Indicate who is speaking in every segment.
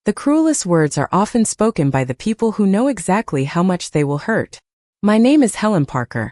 Speaker 1: The cruelest words are often spoken by the people who know exactly how much they will hurt. My name is Helen Parker,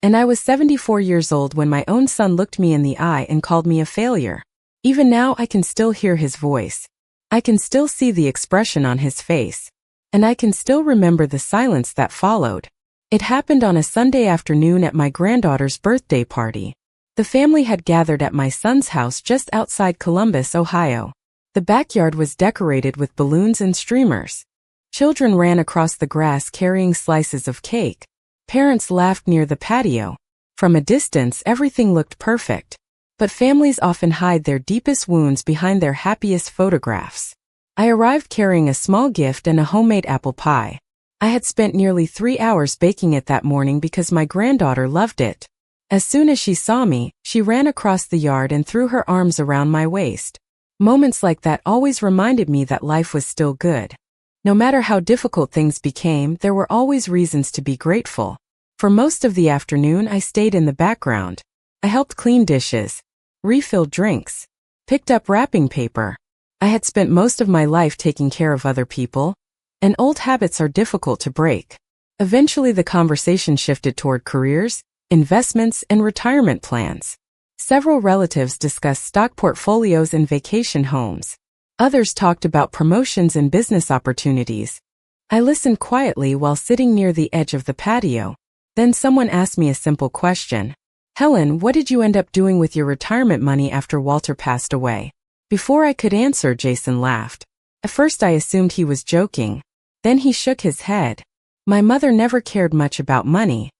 Speaker 1: and I was 74 years old when my own son looked me in the eye and called me a failure. Even now I can still hear his voice. I can still see the expression on his face. And I can still remember the silence that followed. It happened on a Sunday afternoon at my granddaughter's birthday party. The family had gathered at my son's house just outside Columbus, Ohio. The backyard was decorated with balloons and streamers. Children ran across the grass carrying slices of cake. Parents laughed near the patio. From a distance, everything looked perfect. But families often hide their deepest wounds behind their happiest photographs. I arrived carrying a small gift and a homemade apple pie. I had spent nearly 3 hours baking it that morning because my granddaughter loved it. As soon as she saw me, she ran across the yard and threw her arms around my waist. Moments like that always reminded me that life was still good. No matter how difficult things became, there were always reasons to be grateful. For most of the afternoon, I stayed in the background. I helped clean dishes, refilled drinks, picked up wrapping paper. I had spent most of my life taking care of other people, and old habits are difficult to break. Eventually the conversation shifted toward careers, investments, and retirement plans. Several relatives discussed stock portfolios and vacation homes. Others talked about promotions and business opportunities. I listened quietly while sitting near the edge of the patio. Then someone asked me a simple question. Helen, what did you end up doing with your retirement money after Walter passed away? Before I could answer, Jason laughed. At first I assumed he was joking. Then he shook his head. My mother never cared much about money.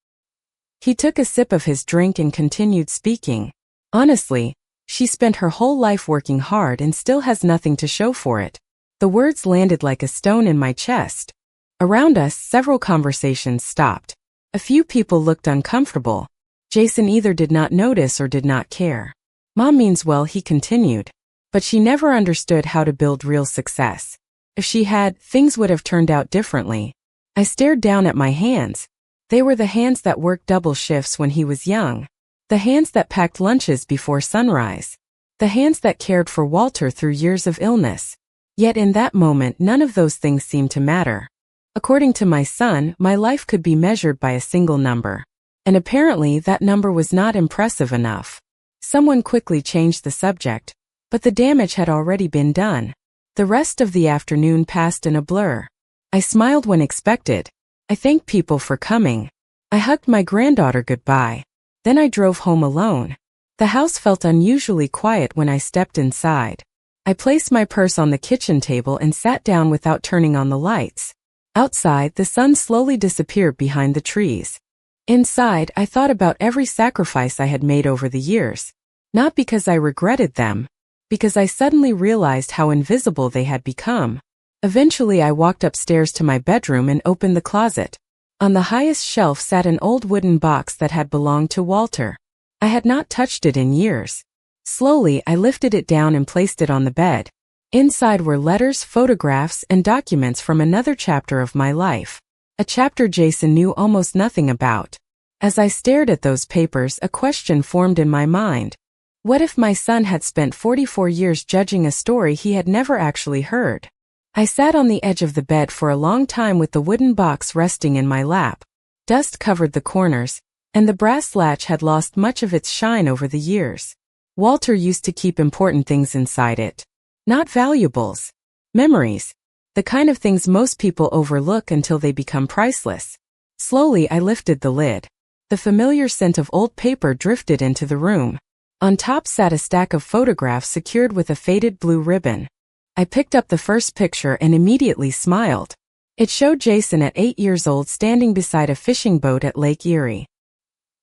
Speaker 1: He took a sip of his drink and continued speaking. Honestly, she spent her whole life working hard and still has nothing to show for it. The words landed like a stone in my chest. Around us, several conversations stopped. A few people looked uncomfortable. Jason either did not notice or did not care. Mom means well, he continued. But she never understood how to build real success. If she had, things would have turned out differently. I stared down at my hands. They were the hands that worked double shifts when he was young. The hands that packed lunches before sunrise. The hands that cared for Walter through years of illness. Yet in that moment, none of those things seemed to matter. According to my son, my life could be measured by a single number. And apparently that number was not impressive enough. Someone quickly changed the subject. But the damage had already been done. The rest of the afternoon passed in a blur. I smiled when expected. I thanked people for coming. I hugged my granddaughter goodbye. Then I drove home alone. The house felt unusually quiet when I stepped inside. I placed my purse on the kitchen table and sat down without turning on the lights. Outside, the sun slowly disappeared behind the trees. Inside, I thought about every sacrifice I had made over the years. Not because I regretted them, because I suddenly realized how invisible they had become. Eventually I walked upstairs to my bedroom and opened the closet. On the highest shelf sat an old wooden box that had belonged to Walter. I had not touched it in years. Slowly I lifted it down and placed it on the bed. Inside were letters, photographs, and documents from another chapter of my life. A chapter Jason knew almost nothing about. As I stared at those papers, a question formed in my mind. What if my son had spent 44 years judging a story he had never actually heard? I sat on the edge of the bed for a long time with the wooden box resting in my lap. Dust covered the corners, and the brass latch had lost much of its shine over the years. Walter used to keep important things inside it. Not valuables. Memories. The kind of things most people overlook until they become priceless. Slowly I lifted the lid. The familiar scent of old paper drifted into the room. On top sat a stack of photographs secured with a faded blue ribbon. I picked up the first picture and immediately smiled. It showed Jason at 8 years old standing beside a fishing boat at Lake Erie.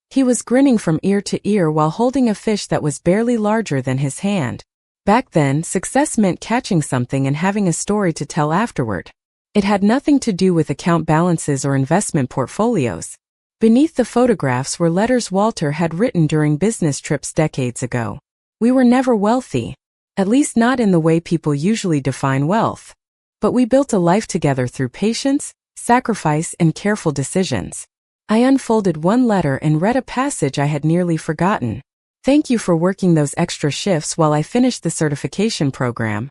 Speaker 1: He was grinning from ear to ear while holding a fish that was barely larger than his hand. Back then, success meant catching something and having a story to tell afterward. It had nothing to do with account balances or investment portfolios. Beneath the photographs were letters Walter had written during business trips decades ago. We were never wealthy. At least not in the way people usually define wealth. But we built a life together through patience, sacrifice, and careful decisions. I unfolded one letter and read a passage I had nearly forgotten. Thank you for working those extra shifts while I finished the certification program.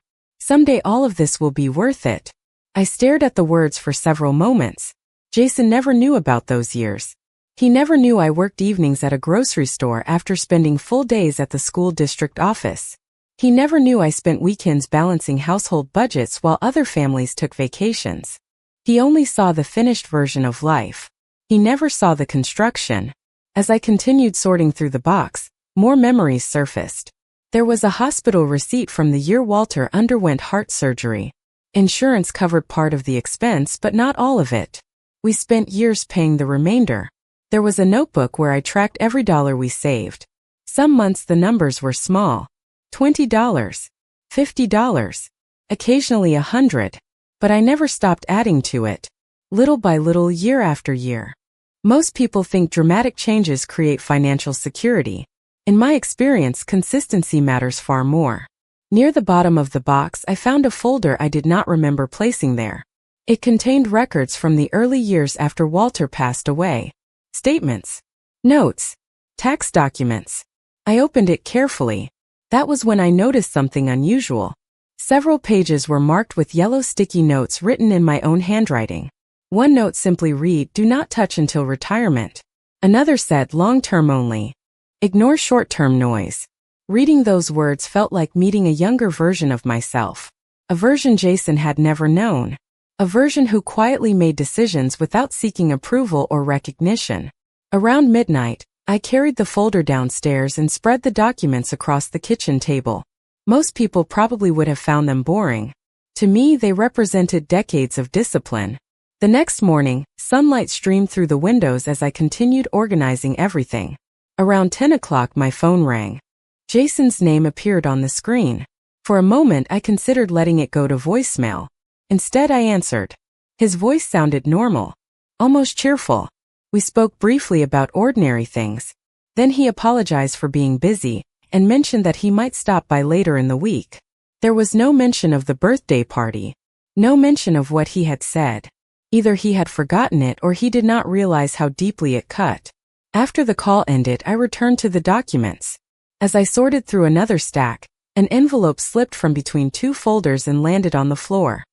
Speaker 1: Someday all of this will be worth it. I stared at the words for several moments. Jason never knew about those years. He never knew I worked evenings at a grocery store after spending full days at the school district office. He never knew I spent weekends balancing household budgets while other families took vacations. He only saw the finished version of life. He never saw the construction. As I continued sorting through the box, more memories surfaced. There was a hospital receipt from the year Walter underwent heart surgery. Insurance covered part of the expense but not all of it. We spent years paying the remainder. There was a notebook where I tracked every dollar we saved. Some months the numbers were small. $20, $50, occasionally $100. But I never stopped adding to it. Little by little, year after year. Most people think dramatic changes create financial security. In my experience, consistency matters far more. Near the bottom of the box, I found a folder I did not remember placing there. It contained records from the early years after Walter passed away. Statements, notes, tax documents. I opened it carefully. That was when I noticed something unusual. Several pages were marked with yellow sticky notes written in my own handwriting. One note simply read, "Do not touch until retirement." Another said, "Long-term only. Ignore short-term noise." Reading those words felt like meeting a younger version of myself. A version Jason had never known. A version who quietly made decisions without seeking approval or recognition. Around midnight, I carried the folder downstairs and spread the documents across the kitchen table. Most people probably would have found them boring. To me, they represented decades of discipline. The next morning, sunlight streamed through the windows as I continued organizing everything. Around 10 o'clock, my phone rang. Jason's name appeared on the screen. For a moment, I considered letting it go to voicemail. Instead, I answered. His voice sounded normal, almost cheerful. We spoke briefly about ordinary things. Then he apologized for being busy and mentioned that he might stop by later in the week. There was no mention of the birthday party. No mention of what he had said. Either he had forgotten it or he did not realize how deeply it cut. After the call ended, I returned to the documents. As I sorted through another stack, an envelope slipped from between two folders and landed on the floor.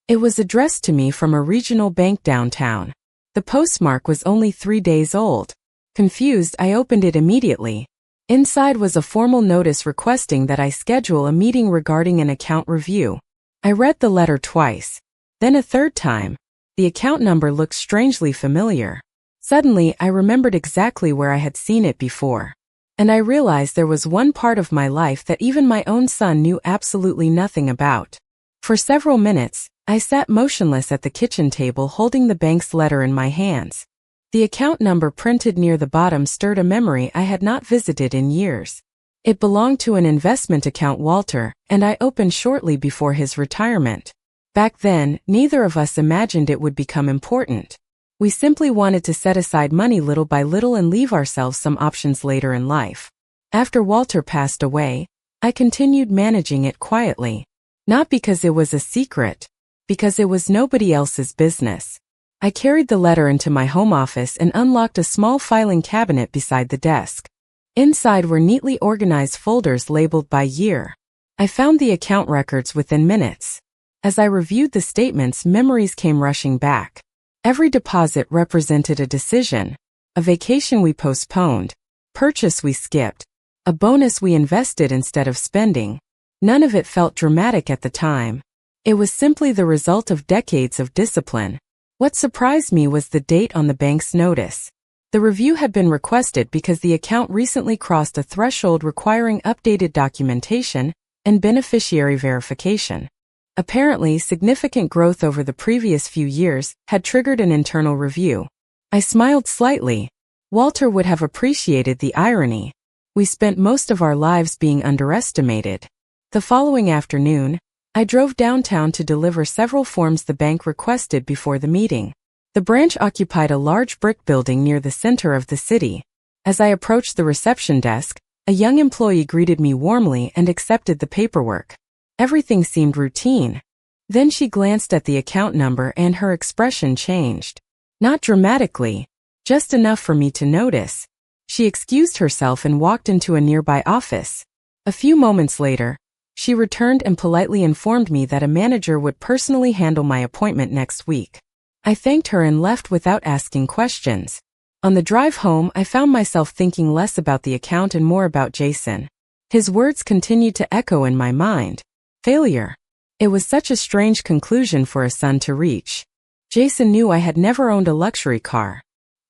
Speaker 1: It was addressed to me from a regional bank downtown. The postmark was only 3 days old. Confused, I opened it immediately. Inside was a formal notice requesting that I schedule a meeting regarding an account review. I read the letter twice. Then a third time. The account number looked strangely familiar. Suddenly, I remembered exactly where I had seen it before. And I realized there was one part of my life that even my own son knew absolutely nothing about. For several minutes, I sat motionless at the kitchen table holding the bank's letter in my hands. The account number printed near the bottom stirred a memory I had not visited in years. It belonged to an investment account Walter and I opened shortly before his retirement. Back then, neither of us imagined it would become important. We simply wanted to set aside money little by little and leave ourselves some options later in life. After Walter passed away, I continued managing it quietly. Not because it was a secret. Because it was nobody else's business. I carried the letter into my home office and unlocked a small filing cabinet beside the desk. Inside were neatly organized folders labeled by year. I found the account records within minutes. As I reviewed the statements, memories came rushing back. Every deposit represented a decision, a vacation we postponed, purchase we skipped, a bonus we invested instead of spending. None of it felt dramatic at the time. It was simply the result of decades of discipline. What surprised me was the date on the bank's notice. The review had been requested because the account recently crossed a threshold requiring updated documentation and beneficiary verification. Apparently, significant growth over the previous few years had triggered an internal review. I smiled slightly. Walter would have appreciated the irony. We spent most of our lives being underestimated. The following afternoon, I drove downtown to deliver several forms the bank requested before the meeting. The branch occupied a large brick building near the center of the city. As I approached the reception desk, a young employee greeted me warmly and accepted the paperwork. Everything seemed routine. Then she glanced at the account number and her expression changed. Not dramatically, just enough for me to notice. She excused herself and walked into a nearby office. A few moments later, She returned and politely informed me that a manager would personally handle my appointment next week. I thanked her and left without asking questions. On the drive home, I found myself thinking less about the account and more about Jason. His words continued to echo in my mind. Failure. It was such a strange conclusion for a son to reach. Jason knew I had never owned a luxury car.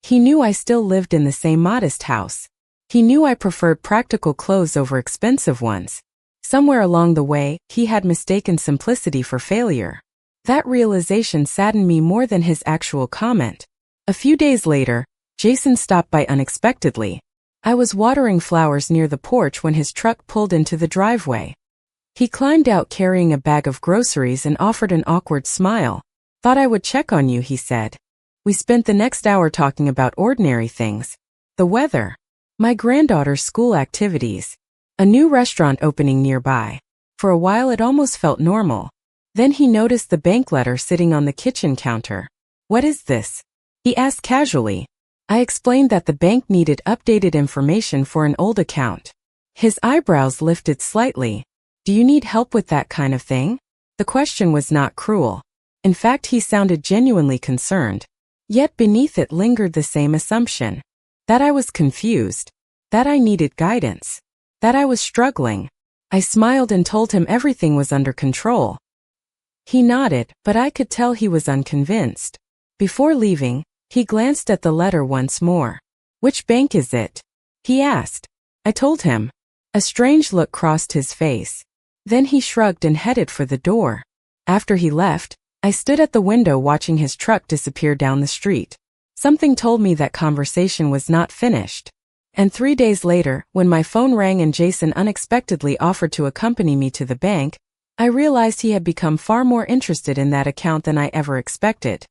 Speaker 1: He knew I still lived in the same modest house. He knew I preferred practical clothes over expensive ones. Somewhere along the way, he had mistaken simplicity for failure. That realization saddened me more than his actual comment. A few days later, Jason stopped by unexpectedly. I was watering flowers near the porch when his truck pulled into the driveway. He climbed out carrying a bag of groceries and offered an awkward smile. "Thought I would check on you," he said. We spent the next hour talking about ordinary things. The weather. My granddaughter's school activities. A new restaurant opening nearby. For a while it almost felt normal. Then he noticed the bank letter sitting on the kitchen counter. "What is this?" he asked casually. I explained that the bank needed updated information for an old account. His eyebrows lifted slightly. "Do you need help with that kind of thing?" The question was not cruel. In fact, he sounded genuinely concerned. Yet beneath it lingered the same assumption. That I was confused. That I needed guidance. That I was struggling. I smiled and told him everything was under control. He nodded, but I could tell he was unconvinced. Before leaving, he glanced at the letter once more. "Which bank is it?" he asked. I told him. A strange look crossed his face. Then he shrugged and headed for the door. After he left, I stood at the window watching his truck disappear down the street. Something told me that conversation was not finished. And 3 days later, when my phone rang and Jason unexpectedly offered to accompany me to the bank, I realized he had become far more interested in that account than I ever expected.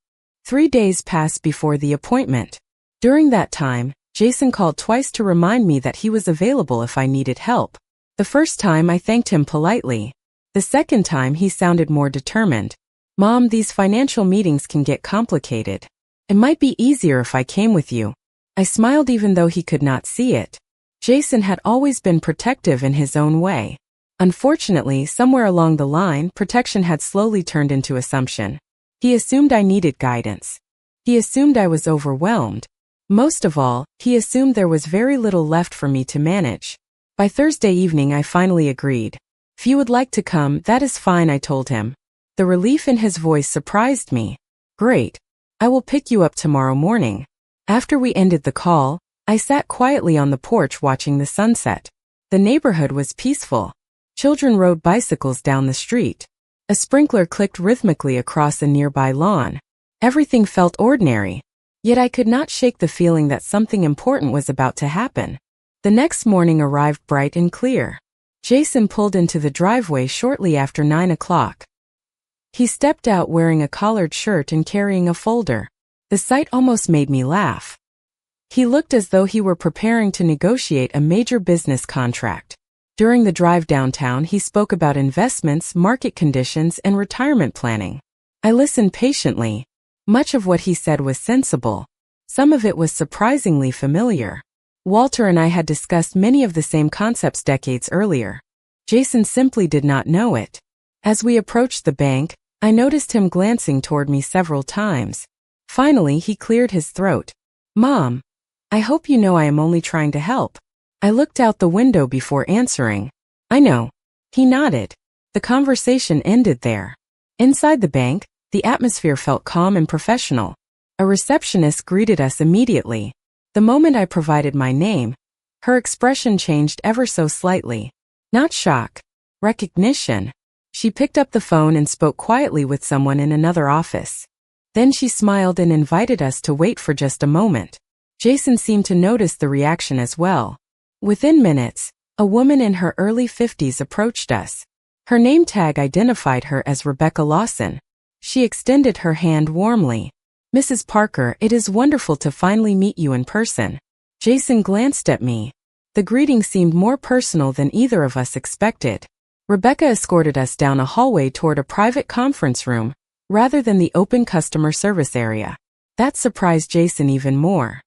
Speaker 1: 3 days passed before the appointment. During that time, Jason called twice to remind me that he was available if I needed help. The first time I thanked him politely. The second time he sounded more determined. "Mom, these financial meetings can get complicated. It might be easier if I came with you." I smiled even though he could not see it. Jason had always been protective in his own way. Unfortunately, somewhere along the line, protection had slowly turned into assumption. He assumed I needed guidance. He assumed I was overwhelmed. Most of all, he assumed there was very little left for me to manage. By Thursday evening, I finally agreed. "If you would like to come, that is fine," I told him. The relief in his voice surprised me. "Great. I will pick you up tomorrow morning." After we ended the call, I sat quietly on the porch watching the sunset. The neighborhood was peaceful. Children rode bicycles down the street. A sprinkler clicked rhythmically across a nearby lawn. Everything felt ordinary. Yet I could not shake the feeling that something important was about to happen. The next morning arrived bright and clear. Jason pulled into the driveway shortly after 9 o'clock. He stepped out wearing a collared shirt and carrying a folder. The sight almost made me laugh. He looked as though he were preparing to negotiate a major business contract. During the drive downtown, he spoke about investments, market conditions, and retirement planning. I listened patiently. Much of what he said was sensible. Some of it was surprisingly familiar. Walter and I had discussed many of the same concepts decades earlier. Jason simply did not know it. As we approached the bank, I noticed him glancing toward me several times. Finally, he cleared his throat. "Mom, I hope you know I am only trying to help." I looked out the window before answering. "I know." He nodded. The conversation ended there. Inside the bank, the atmosphere felt calm and professional. A receptionist greeted us immediately. The moment I provided my name, her expression changed ever so slightly. Not shock. Recognition. She picked up the phone and spoke quietly with someone in another office. Then she smiled and invited us to wait for just a moment. Jason seemed to notice the reaction as well. Within minutes, a woman in her early 50s approached us. Her name tag identified her as Rebecca Lawson. She extended her hand warmly. "Mrs. Parker, it is wonderful to finally meet you in person." Jason glanced at me. The greeting seemed more personal than either of us expected. Rebecca escorted us down a hallway toward a private conference room, rather than the open customer service area. That surprised Jason even more.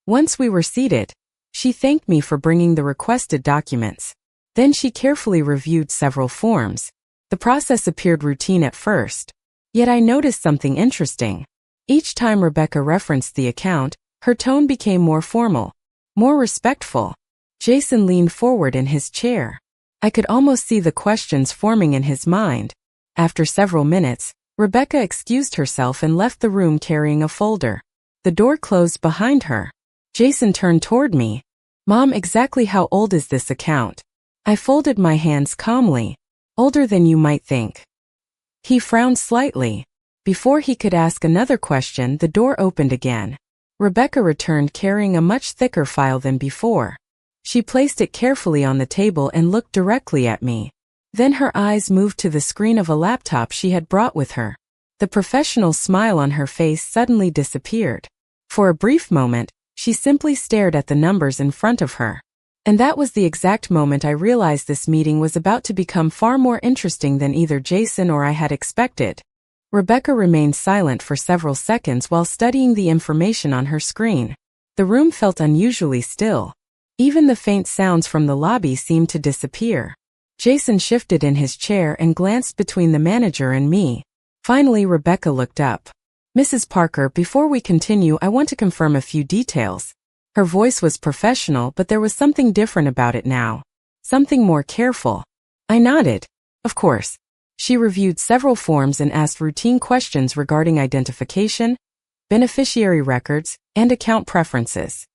Speaker 1: Once we were seated, she thanked me for bringing the requested documents. Then she carefully reviewed several forms. The process appeared routine at first. Yet I noticed something interesting. Each time Rebecca referenced the account, her tone became more formal, more respectful. Jason leaned forward in his chair. I could almost see the questions forming in his mind. After several minutes, Rebecca excused herself and left the room carrying a folder. The door closed behind her. Jason turned toward me. Mom, exactly how old is this account? I folded my hands calmly. Older than you might think. He frowned slightly. Before he could ask another question, the door opened again. Rebecca returned carrying a much thicker file than before. She placed it carefully on the table and looked directly at me. Then her eyes moved to the screen of a laptop she had brought with her. The professional smile on her face suddenly disappeared. For a brief moment, she simply stared at the numbers in front of her. And that was the exact moment I realized this meeting was about to become far more interesting than either Jason or I had expected. Rebecca remained silent for several seconds while studying the information on her screen. The room felt unusually still. Even the faint sounds from the lobby seemed to disappear. Jason shifted in his chair and glanced between the manager and me. Finally, Rebecca looked up. Mrs. Parker, before we continue, I want to confirm a few details. Her voice was professional, but there was something different about it now. Something more careful. I nodded. Of course. She reviewed several forms and asked routine questions regarding identification, beneficiary records, and account preferences.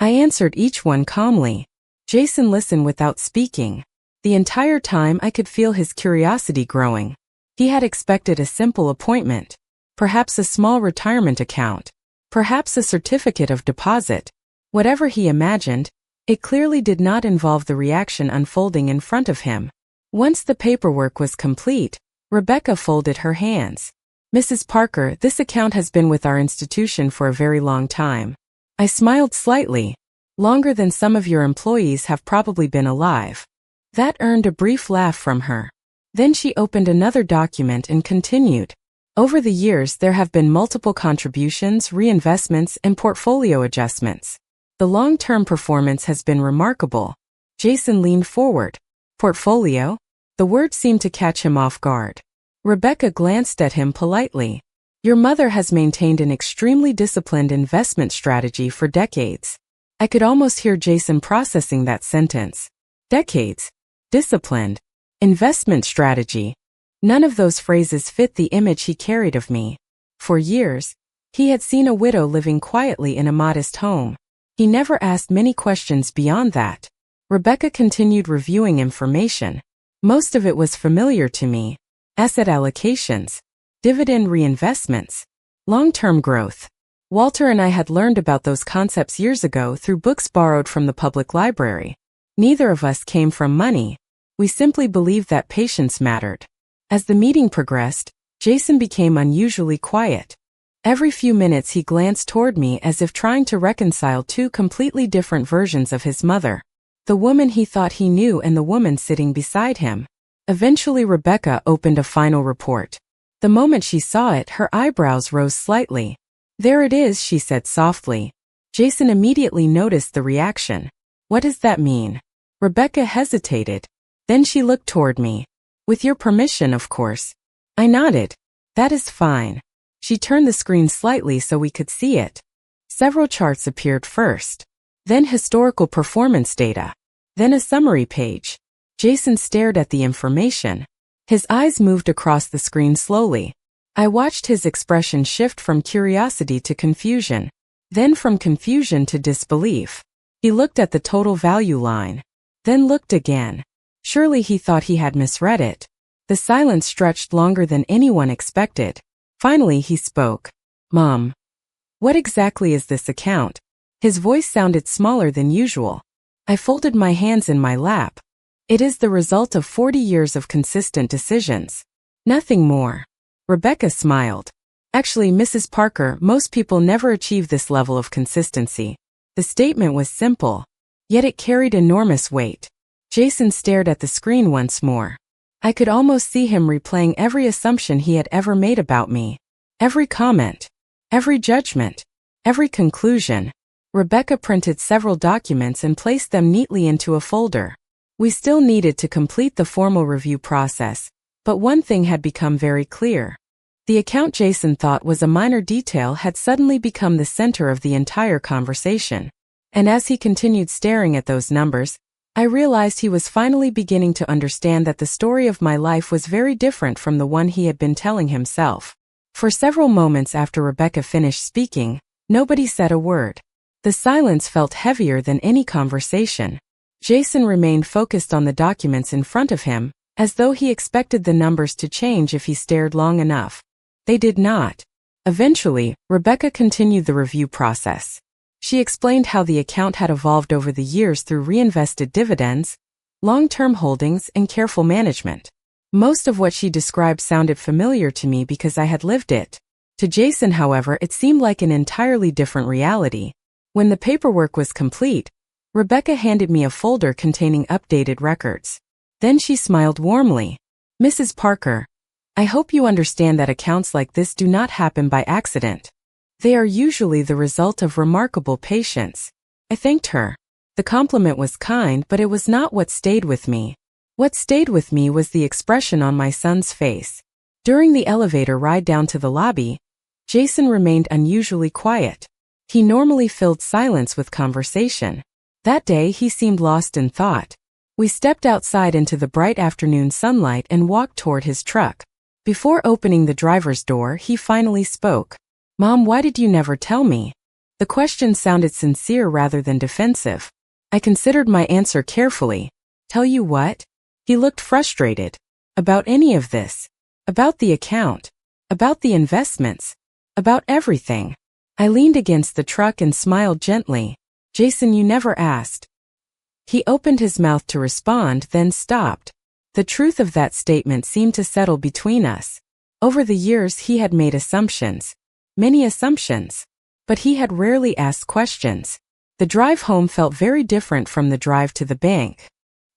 Speaker 1: I answered each one calmly. Jason listened without speaking. The entire time I could feel his curiosity growing. He had expected a simple appointment. Perhaps a small retirement account. Perhaps a certificate of deposit. Whatever he imagined, it clearly did not involve the reaction unfolding in front of him. Once the paperwork was complete, Rebecca folded her hands. Mrs. Parker, this account has been with our institution for a very long time. I smiled slightly. Longer than some of your employees have probably been alive. That earned a brief laugh from her. Then she opened another document and continued. Over the years, there have been multiple contributions, reinvestments, and portfolio adjustments. The long-term performance has been remarkable. Jason leaned forward. Portfolio? The word seemed to catch him off guard. Rebecca glanced at him politely. Your mother has maintained an extremely disciplined investment strategy for decades. I could almost hear Jason processing that sentence. Decades. Disciplined. Investment strategy. None of those phrases fit the image he carried of me. For years, he had seen a widow living quietly in a modest home. He never asked many questions beyond that. Rebecca continued reviewing information. Most of it was familiar to me. Asset allocations. Dividend reinvestments. Long-term growth. Walter and I had learned about those concepts years ago through books borrowed from the public library. Neither of us came from money. We simply believed that patience mattered. As the meeting progressed, Jason became unusually quiet. Every few minutes he glanced toward me as if trying to reconcile two completely different versions of his mother. The woman he thought he knew and the woman sitting beside him. Eventually Rebecca opened a final report. The moment she saw it, her eyebrows rose slightly. There it is, she said softly. Jason immediately noticed the reaction. What does that mean? Rebecca hesitated. Then she looked toward me. With your permission, of course. I nodded. That is fine. She turned the screen slightly so we could see it. Several charts appeared first. Then historical performance data. Then a summary page. Jason stared at the information. His eyes moved across the screen slowly. I watched his expression shift from curiosity to confusion. Then from confusion to disbelief. He looked at the total value line. Then looked again. Surely he thought he had misread it. The silence stretched longer than anyone expected. Finally he spoke. Mom. What exactly is this account? His voice sounded smaller than usual. I folded my hands in my lap. It is the result of 40 years of consistent decisions. Nothing more. Rebecca smiled. Actually, Mrs. Parker, most people never achieve this level of consistency. The statement was simple. Yet it carried enormous weight. Jason stared at the screen once more. I could almost see him replaying every assumption he had ever made about me. Every comment. Every judgment. Every conclusion. Rebecca printed several documents and placed them neatly into a folder. We still needed to complete the formal review process, but one thing had become very clear. The account Jason thought was a minor detail had suddenly become the center of the entire conversation. And as he continued staring at those numbers, I realized he was finally beginning to understand that the story of my life was very different from the one he had been telling himself. For several moments after Rebecca finished speaking, nobody said a word. The silence felt heavier than any conversation. Jason remained focused on the documents in front of him, as though he expected the numbers to change if he stared long enough. They did not. Eventually, Rebecca continued the review process. She explained how the account had evolved over the years through reinvested dividends, long-term holdings, and careful management. Most of what she described sounded familiar to me because I had lived it. To Jason, however, it seemed like an entirely different reality. When the paperwork was complete, Rebecca handed me a folder containing updated records. Then she smiled warmly. "Mrs. Parker, I hope you understand that accounts like this do not happen by accident. They are usually the result of remarkable patience." I thanked her. The compliment was kind, but it was not what stayed with me. What stayed with me was the expression on my son's face. During the elevator ride down to the lobby, Jason remained unusually quiet. He normally filled silence with conversation. That day he seemed lost in thought. We stepped outside into the bright afternoon sunlight and walked toward his truck. Before opening the driver's door, he finally spoke. "Mom, why did you never tell me?" The question sounded sincere rather than defensive. I considered my answer carefully. "Tell you what?" He looked frustrated. "About any of this. About the account. About the investments. About everything." I leaned against the truck and smiled gently. "Jason, you never asked." He opened his mouth to respond, then stopped. The truth of that statement seemed to settle between us. Over the years he had made assumptions. Many assumptions. But he had rarely asked questions. The drive home felt very different from the drive to the bank.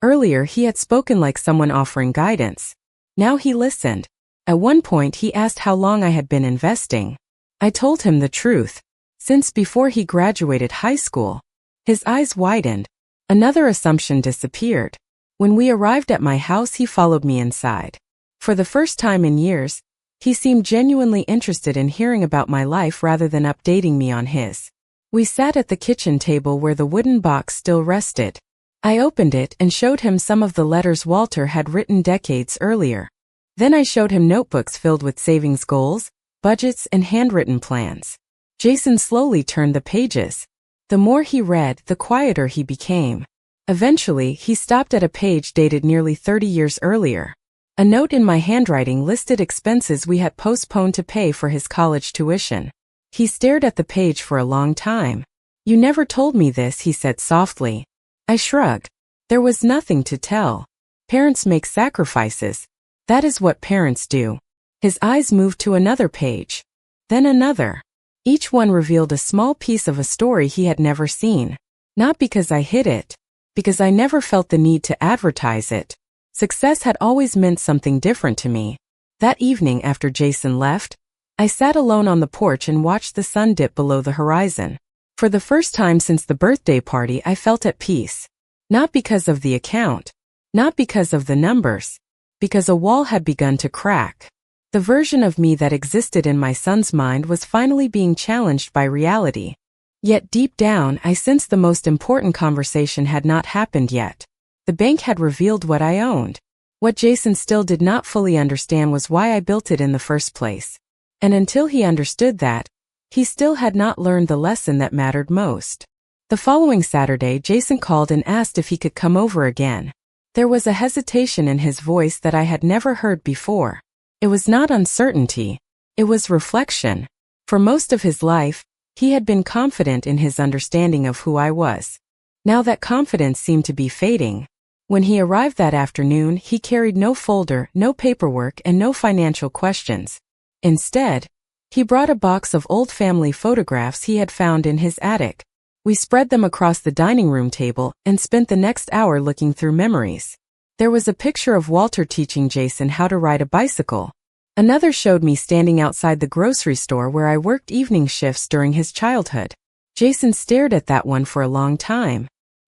Speaker 1: Earlier he had spoken like someone offering guidance. Now he listened. At one point he asked how long I had been investing. I told him the truth. Since before he graduated high school. His eyes widened. Another assumption disappeared. When we arrived at my house, he followed me inside. For the first time in years, he seemed genuinely interested in hearing about my life rather than updating me on his. We sat at the kitchen table where the wooden box still rested. I opened it and showed him some of the letters Walter had written decades earlier. Then I showed him notebooks filled with savings goals, budgets, and handwritten plans. Jason slowly turned the pages. The more he read, the quieter he became. Eventually, he stopped at a page dated nearly 30 years earlier. A note in my handwriting listed expenses we had postponed to pay for his college tuition. He stared at the page for a long time. "You never told me this," he said softly. I shrugged. There was nothing to tell. Parents make sacrifices. That is what parents do. His eyes moved to another page. Then another. Each one revealed a small piece of a story he had never seen. Not because I hid it. Because I never felt the need to advertise it. Success had always meant something different to me. That evening after Jason left, I sat alone on the porch and watched the sun dip below the horizon. For the first time since the birthday party, I felt at peace. Not because of the account. Not because of the numbers. Because a wall had begun to crack. The version of me that existed in my son's mind was finally being challenged by reality. Yet deep down, I sensed the most important conversation had not happened yet. The bank had revealed what I owned. What Jason still did not fully understand was why I built it in the first place. And until he understood that, he still had not learned the lesson that mattered most. The following Saturday, Jason called and asked if he could come over again. There was a hesitation in his voice that I had never heard before. It was not uncertainty. It was reflection. For most of his life, he had been confident in his understanding of who I was. Now that confidence seemed to be fading. When he arrived that afternoon, he carried no folder, no paperwork, and no financial questions. Instead, he brought a box of old family photographs he had found in his attic. We spread them across the dining room table and spent the next hour looking through memories. There was a picture of Walter teaching Jason how to ride a bicycle. Another showed me standing outside the grocery store where I worked evening shifts during his childhood. Jason stared at that one for a long time.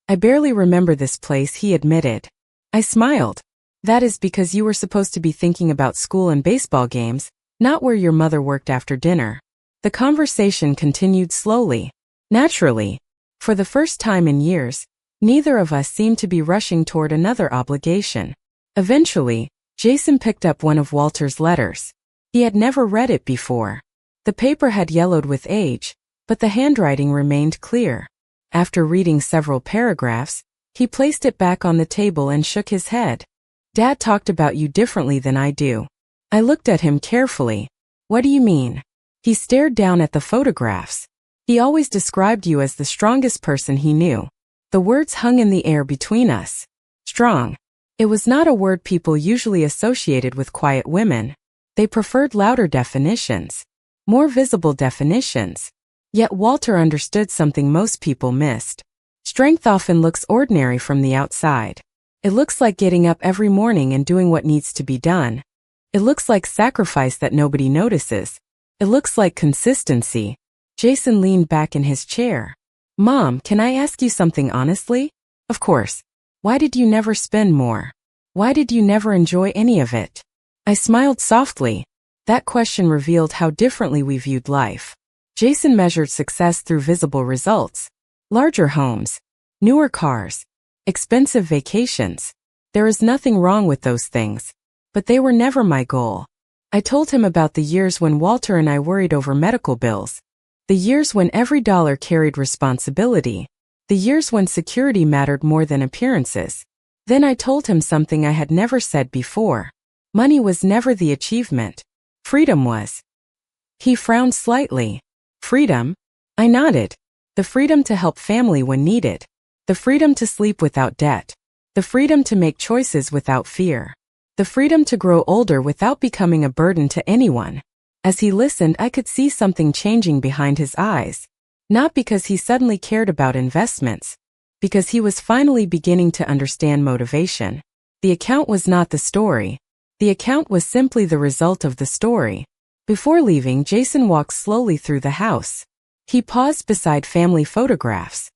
Speaker 1: "I barely remember this place," he admitted. I smiled. That is because you were supposed to be thinking about school and baseball games, not where your mother worked after dinner. The conversation continued slowly. Naturally. For the first time in years, neither of us seemed to be rushing toward another obligation. Eventually, Jason picked up one of Walter's letters. He had never read it before. The paper had yellowed with age, but the handwriting remained clear. After reading several paragraphs, he placed it back on the table and shook his head. Dad talked about you differently than I do. I looked at him carefully. What do you mean? He stared down at the photographs. He always described you as the strongest person he knew. The words hung in the air between us. Strong. It was not a word people usually associated with quiet women. They preferred louder definitions. More visible definitions. Yet Walter understood something most people missed. Strength often looks ordinary from the outside. It looks like getting up every morning and doing what needs to be done. It looks like sacrifice that nobody notices. It looks like consistency. Jason leaned back in his chair. Mom, can I ask you something honestly? Of course. Why did you never spend more? Why did you never enjoy any of it? I smiled softly. That question revealed how differently we viewed life. Jason measured success through visible results. Larger homes, newer cars, expensive vacations. There is nothing wrong with those things. But they were never my goal. I told him about the years when Walter and I worried over medical bills. The years when every dollar carried responsibility. The years when security mattered more than appearances. Then I told him something I had never said before. Money was never the achievement. Freedom was. He frowned slightly. Freedom? I nodded. The freedom to help family when needed. The freedom to sleep without debt. The freedom to make choices without fear. The freedom to grow older without becoming a burden to anyone. As he listened, I could see something changing behind his eyes. Not because he suddenly cared about investments. Because he was finally beginning to understand motivation. The account was not the story. The account was simply the result of the story. Before leaving, Jason walked slowly through the house. He paused beside family photographs.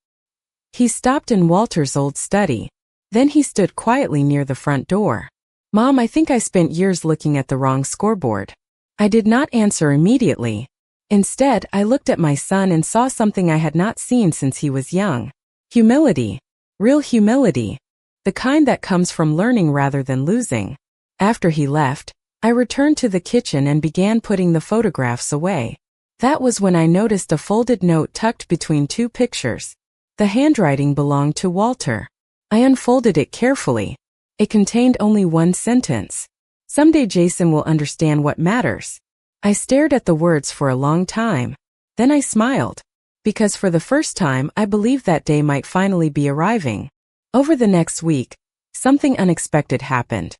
Speaker 1: He stopped in Walter's old study. Then he stood quietly near the front door. Mom, I think I spent years looking at the wrong scoreboard. I did not answer immediately. Instead, I looked at my son and saw something I had not seen since he was young. Humility. Real humility. The kind that comes from learning rather than losing. After he left, I returned to the kitchen and began putting the photographs away. That was when I noticed a folded note tucked between two pictures. The handwriting belonged to Walter. I unfolded it carefully. It contained only one sentence. Someday Jason will understand what matters. I stared at the words for a long time. Then I smiled. Because for the first time, I believed that day might finally be arriving. Over the next week, something unexpected happened.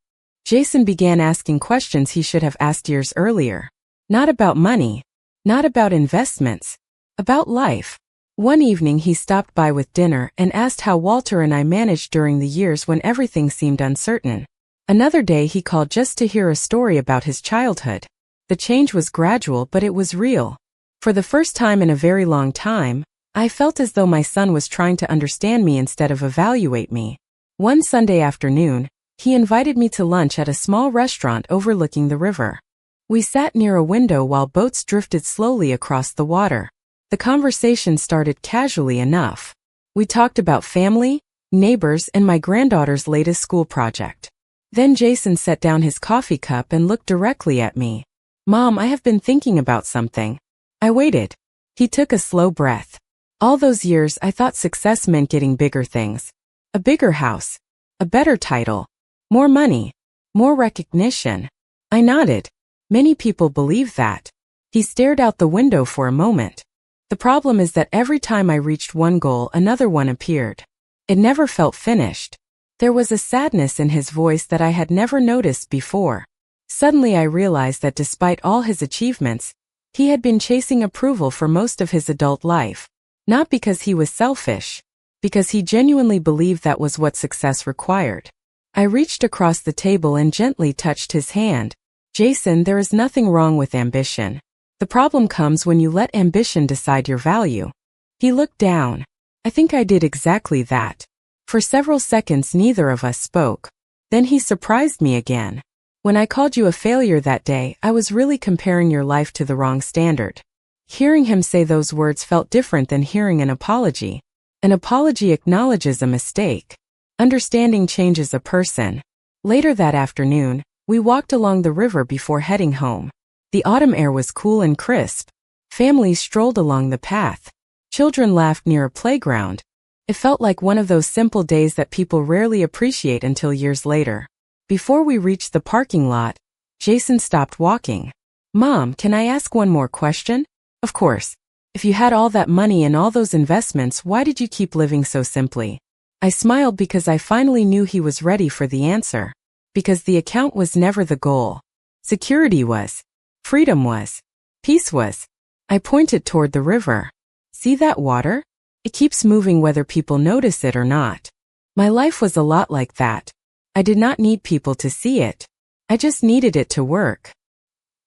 Speaker 1: Jason began asking questions he should have asked years earlier. Not about money. Not about investments. About life. One evening he stopped by with dinner and asked how Walter and I managed during the years when everything seemed uncertain. Another day he called just to hear a story about his childhood. The change was gradual, but it was real. For the first time in a very long time, I felt as though my son was trying to understand me instead of evaluate me. One Sunday afternoon, he invited me to lunch at a small restaurant overlooking the river. We sat near a window while boats drifted slowly across the water. The conversation started casually enough. We talked about family, neighbors, and my granddaughter's latest school project. Then Jason set down his coffee cup and looked directly at me. Mom, I have been thinking about something. I waited. He took a slow breath. All those years I thought success meant getting bigger things. A bigger house. A better title. More money. More recognition. I nodded. Many people believe that. He stared out the window for a moment. The problem is that every time I reached one goal, another one appeared. It never felt finished. There was a sadness in his voice that I had never noticed before. Suddenly I realized that despite all his achievements, he had been chasing approval for most of his adult life. Not because he was selfish. Because he genuinely believed that was what success required. I reached across the table and gently touched his hand. Jason, there is nothing wrong with ambition. The problem comes when you let ambition decide your value. He looked down. I think I did exactly that. For several seconds neither of us spoke. Then he surprised me again. When I called you a failure that day, I was really comparing your life to the wrong standard. Hearing him say those words felt different than hearing an apology. An apology acknowledges a mistake. Understanding changes a person. Later that afternoon, we walked along the river before heading home. The autumn air was cool and crisp. Families strolled along the path. Children laughed near a playground. It felt like one of those simple days that people rarely appreciate until years later. Before we reached the parking lot, Jason stopped walking. "Mom, can I ask one more question?" "Of course. If you had all that money and all those investments, why did you keep living so simply?" I smiled because I finally knew he was ready for the answer. Because the account was never the goal. Security was. Freedom was. Peace was. I pointed toward the river. "See that water? It keeps moving whether people notice it or not." My life was a lot like that. I did not need people to see it. I just needed it to work.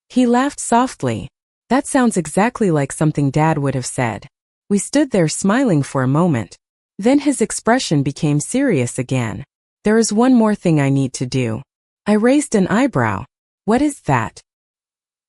Speaker 1: He laughed softly. "That sounds exactly like something Dad would have said." We stood there smiling for a moment. Then his expression became serious again. "There is one more thing I need to do." I raised an eyebrow. "What is that?"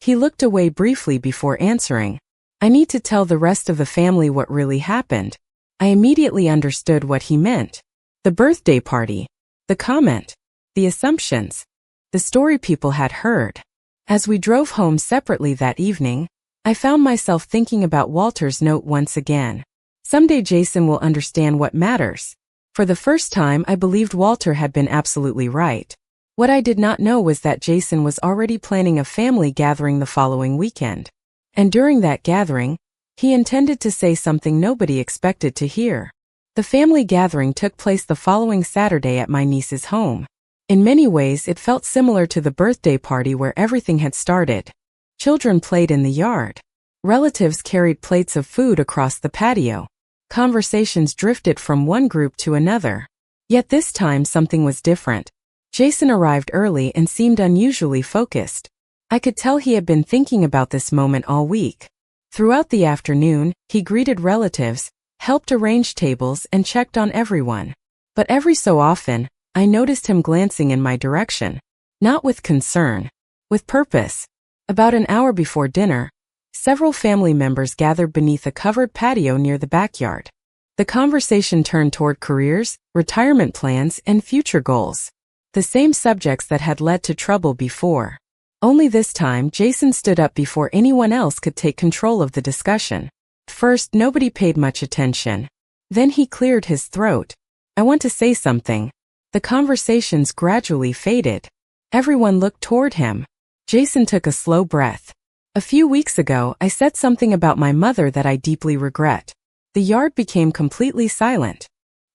Speaker 1: He looked away briefly before answering. "I need to tell the rest of the family what really happened." I immediately understood what he meant. The birthday party. The comment. The assumptions. The story people had heard. As we drove home separately that evening, I found myself thinking about Walter's note once again. Someday Jason will understand what matters. For the first time, I believed Walter had been absolutely right. What I did not know was that Jason was already planning a family gathering the following weekend. And during that gathering, he intended to say something nobody expected to hear. The family gathering took place the following Saturday at my niece's home. In many ways, it felt similar to the birthday party where everything had started. Children played in the yard. Relatives carried plates of food across the patio. Conversations drifted from one group to another. Yet this time something was different. Jason arrived early and seemed unusually focused. I could tell he had been thinking about this moment all week. Throughout the afternoon, he greeted relatives, helped arrange tables, and checked on everyone. But every so often, I noticed him glancing in my direction. Not with concern. With purpose. About an hour before dinner, several family members gathered beneath a covered patio near the backyard. The conversation turned toward careers, retirement plans, and future goals. The same subjects that had led to trouble before. Only this time, Jason stood up before anyone else could take control of the discussion. First, nobody paid much attention. Then he cleared his throat. "I want to say something." The conversations gradually faded. Everyone looked toward him. Jason took a slow breath. "A few weeks ago, I said something about my mother that I deeply regret." The yard became completely silent.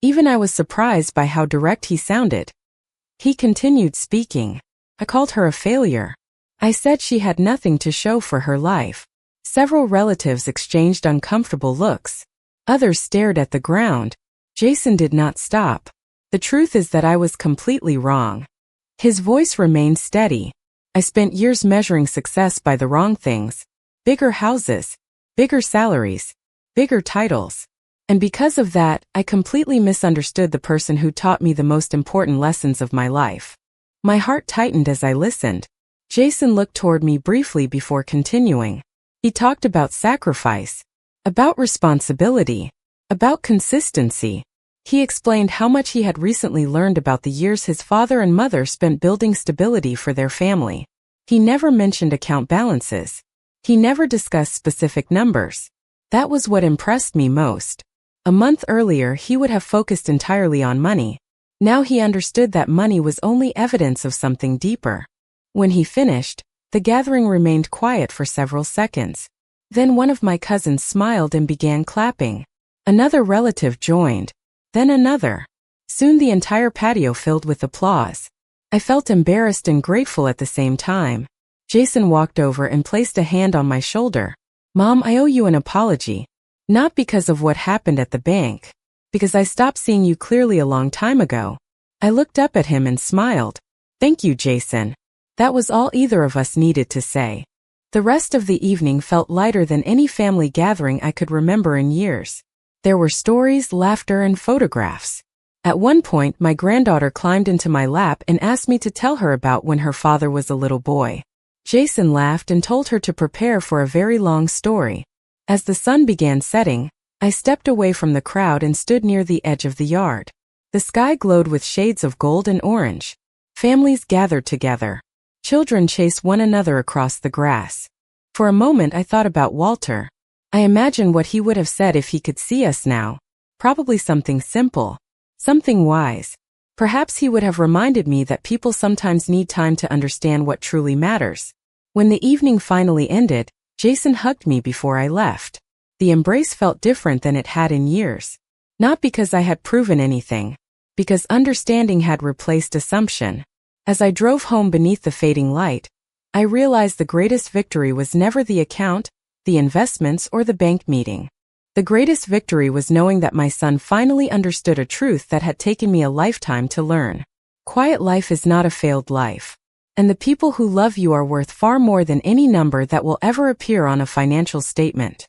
Speaker 1: Even I was surprised by how direct he sounded. He continued speaking. "I called her a failure. I said she had nothing to show for her life." Several relatives exchanged uncomfortable looks. Others stared at the ground. Jason did not stop. "The truth is that I was completely wrong." His voice remained steady. "I spent years measuring success by the wrong things. Bigger houses, bigger salaries, bigger titles. And because of that, I completely misunderstood the person who taught me the most important lessons of my life." My heart tightened as I listened. Jason looked toward me briefly before continuing. He talked about sacrifice, about responsibility, about consistency. He explained how much he had recently learned about the years his father and mother spent building stability for their family. He never mentioned account balances. He never discussed specific numbers. That was what impressed me most. A month earlier, he would have focused entirely on money. Now he understood that money was only evidence of something deeper. When he finished, the gathering remained quiet for several seconds. Then one of my cousins smiled and began clapping. Another relative joined. Then another. Soon the entire patio filled with applause. I felt embarrassed and grateful at the same time. Jason walked over and placed a hand on my shoulder. "Mom, I owe you an apology. Not because of what happened at the bank. Because I stopped seeing you clearly a long time ago." I looked up at him and smiled. "Thank you, Jason." That was all either of us needed to say. The rest of the evening felt lighter than any family gathering I could remember in years. There were stories, laughter, and photographs. At one point, my granddaughter climbed into my lap and asked me to tell her about when her father was a little boy. Jason laughed and told her to prepare for a very long story. As the sun began setting, I stepped away from the crowd and stood near the edge of the yard. The sky glowed with shades of gold and orange. Families gathered together. Children chased one another across the grass. For a moment I thought about Walter. I imagined what he would have said if he could see us now. Probably something simple. Something wise. Perhaps he would have reminded me that people sometimes need time to understand what truly matters. When the evening finally ended, Jason hugged me before I left. The embrace felt different than it had in years. Not because I had proven anything, because understanding had replaced assumption. As I drove home beneath the fading light, I realized the greatest victory was never the account, the investments, or the bank meeting. The greatest victory was knowing that my son finally understood a truth that had taken me a lifetime to learn. Quiet life is not a failed life. And the people who love you are worth far more than any number that will ever appear on a financial statement.